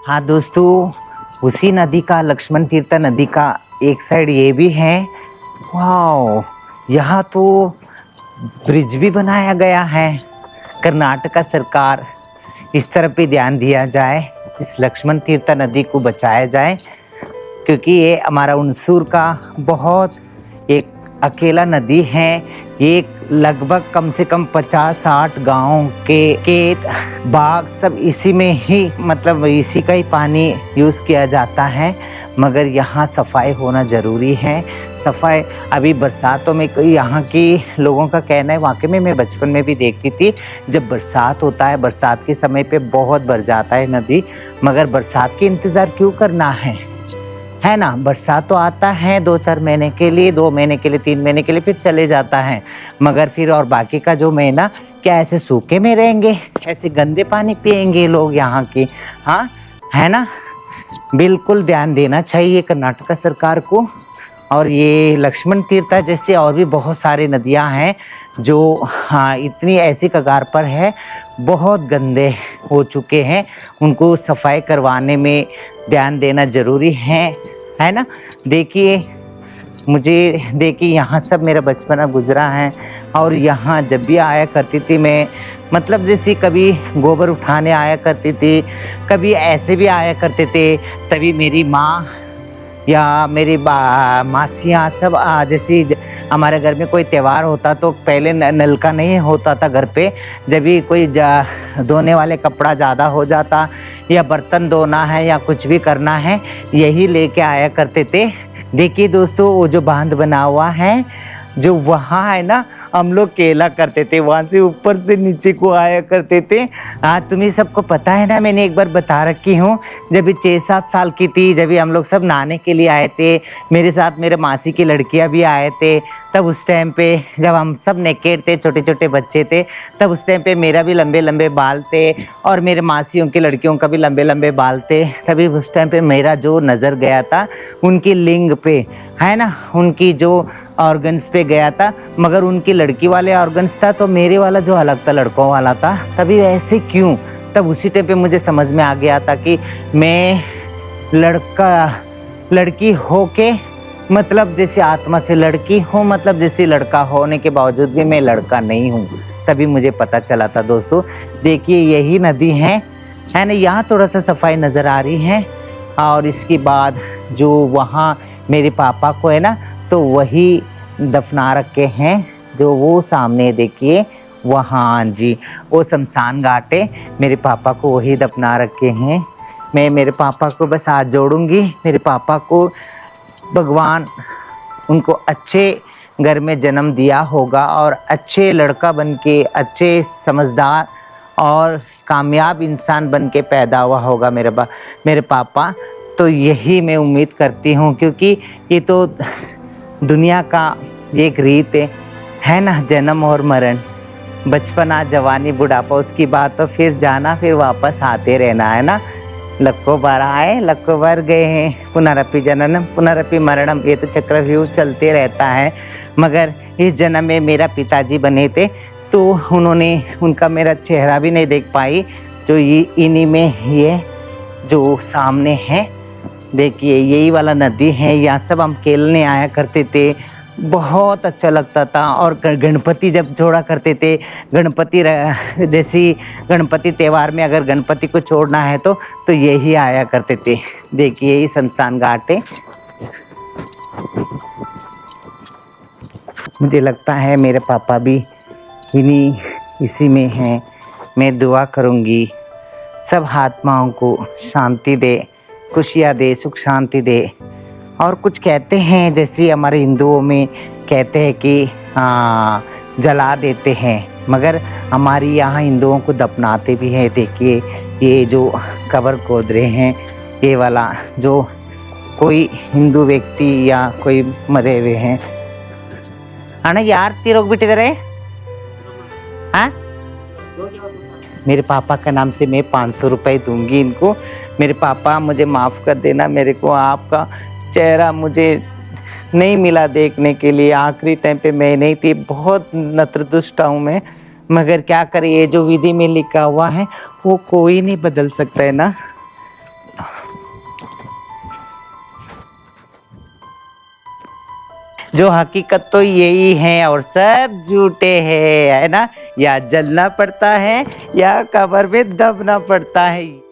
हाँ दोस्तों, उसी नदी का लक्ष्मण तीर्थ नदी का एक साइड ये भी है। वाओ, यहाँ तो ब्रिज भी बनाया गया है। कर्नाटक सरकार इस तरफ भी ध्यान दिया जाए, इस लक्ष्मण तीर्थ नदी को बचाया जाए, क्योंकि ये हमारा हुणसूर का बहुत एक अकेला नदी है। ये लगभग कम से कम 50-60 गांव के खेत बाग सब इसी में ही, मतलब इसी का ही पानी यूज़ किया जाता है। मगर यहाँ सफाई होना ज़रूरी है। सफाई अभी बरसातों में यहाँ की लोगों का कहना है, वाकई में मैं बचपन में भी देखती थी, जब बरसात होता है बरसात के समय पे बहुत भर जाता है नदी। मगर बरसात के इंतज़ार क्यों करना है ना। बरसात तो आता है 2-4 महीने के लिए, 2 महीने के लिए, 3 महीने के लिए, फिर चले जाता है। मगर फिर और बाकी का जो महीना क्या ऐसे सूखे में रहेंगे, ऐसे गंदे पानी पिएंगे लोग यहाँ के। हाँ, है ना। बिल्कुल ध्यान देना चाहिए कर्नाटक सरकार को। और ये लक्ष्मण तीर्थ जैसे और भी बहुत सारे नदियाँ हैं जो इतनी ऐसी कगार पर है, बहुत गंदे हो चुके हैं। उनको सफाई करवाने में ध्यान देना ज़रूरी है ना। देखिए, यहाँ सब मेरा बचपना गुजरा है। और यहाँ जब भी आया करती थी मैं, मतलब जैसे कभी गोबर उठाने आया करती थी, कभी ऐसे भी आया करते थे। तभी मेरी माँ या मेरी मासियाँ सब जैसे हमारे घर में कोई त्यौहार होता तो पहले नल का नहीं होता था घर पे। जब भी कोई धोने वाले कपड़ा ज़्यादा हो जाता या बर्तन धोना है या कुछ भी करना है, यही लेके आया करते थे। देखिए दोस्तों, वो जो बांध बना हुआ है, जो वहाँ है ना, हम लोग केला करते थे, वहाँ से ऊपर से नीचे को आया करते थे। तुम्हें सबको पता है ना, मैंने एक बार बता रखी हूँ, जब 6-7 साल की थी, जब हम लोग सब नहाने के लिए आए थे, मेरे साथ मेरे मासी की लड़कियाँ भी आए थे। तब उस टाइम पे जब हम सब नेकेड थे, छोटे छोटे बच्चे थे, तब उस टाइम पे मेरा भी लंबे लंबे बाल थे और मेरे मासियों की लड़कियों का भी लंबे लंबे बाल थे। तभी उस टाइम पे मेरा जो नज़र गया था उनकी लिंग पे, है ना, उनकी जो ऑर्गन्स पे गया था। मगर उनकी लड़की वाले ऑर्गन्स था तो मेरे वाला जो अलग था, लड़कों वाला था। तभी ऐसे क्यों, तब उसी टाइम पे मुझे समझ में आ गया था कि मैं लड़की होके, मतलब जैसे आत्मा से लड़की हूँ, मतलब जैसे लड़का होने के बावजूद भी मैं लड़का नहीं हूँ। तभी मुझे पता चला था दोस्तों। देखिए, यही नदी है ना। यहाँ थोड़ा सा सफाई नज़र आ रही है। और इसके बाद जो वहाँ मेरे पापा को है ना, तो वही दफना रखे हैं, जो वो सामने देखिए वहाँ जी, वो शमशान घाट है। मेरे पापा को वही दफना रखे हैं। मैं मेरे पापा को बस हाथ जोड़ूंगी। मेरे पापा को भगवान उनको अच्छे घर में जन्म दिया होगा और अच्छे लड़का बन के, अच्छे समझदार और कामयाब इंसान बन के पैदा हुआ होगा मेरे पापा। तो यही मैं उम्मीद करती हूँ, क्योंकि ये तो दुनिया का एक रीत है ना, जन्म और मरण, बचपना, जवानी, बुढ़ापा, उसकी बात तो फिर जाना, फिर वापस आते रहना, है ना। लक्कों बार आए, लक्कों बार गए हैं, पुनरपि जननम पुनरपि मरणम, ये तो चक्रव्यूह चलते रहता है। मगर इस जन्म में मेरा पिताजी बने थे, तो उनका मेरा चेहरा भी नहीं देख पाई। जो ये इन्हीं में ये जो सामने है, देखिए यही वाला नदी है। यहाँ सब हम खेलने आया करते थे, बहुत अच्छा लगता था। और गणपति जब छोड़ा करते थे, जैसी गणपति त्यौहार में अगर गणपति को छोड़ना है तो यही आया करते थे। देखिए, यही शमशान घाट है। मुझे लगता है मेरे पापा भी इसी में हैं। मैं दुआ करूँगी सब आत्माओं को शांति दे, खुशियाँ दे, सुख शांति दे। और कुछ कहते हैं, जैसे हमारे हिंदुओं में कहते हैं कि जला देते हैं, मगर हमारी यहाँ हिंदुओं को दफनाते भी हैं। देखिए, ये जो कब्र खोद रहे हैं, ये वाला जो कोई हिंदू व्यक्ति या कोई मरे हुए हैं। अಣ್ಣ यार तीरोग बिटिदारे हाँ, मेरे पापा का नाम से मैं 500 रुपये दूंगी इनको। मेरे पापा, मुझे माफ़ कर देना, मेरे को आपका चेहरा मुझे नहीं मिला देखने के लिए। आखिरी टाइम पे मैं नहीं थी, बहुत नतरदुष्ट हूँ मैं। मगर क्या करें, ये जो विधि में लिखा हुआ है वो कोई नहीं बदल सकता है ना। जो हकीकत तो यही है और सब झूठे हैं, है ना। या जलना पड़ता है या कब्र में दबना पड़ता है।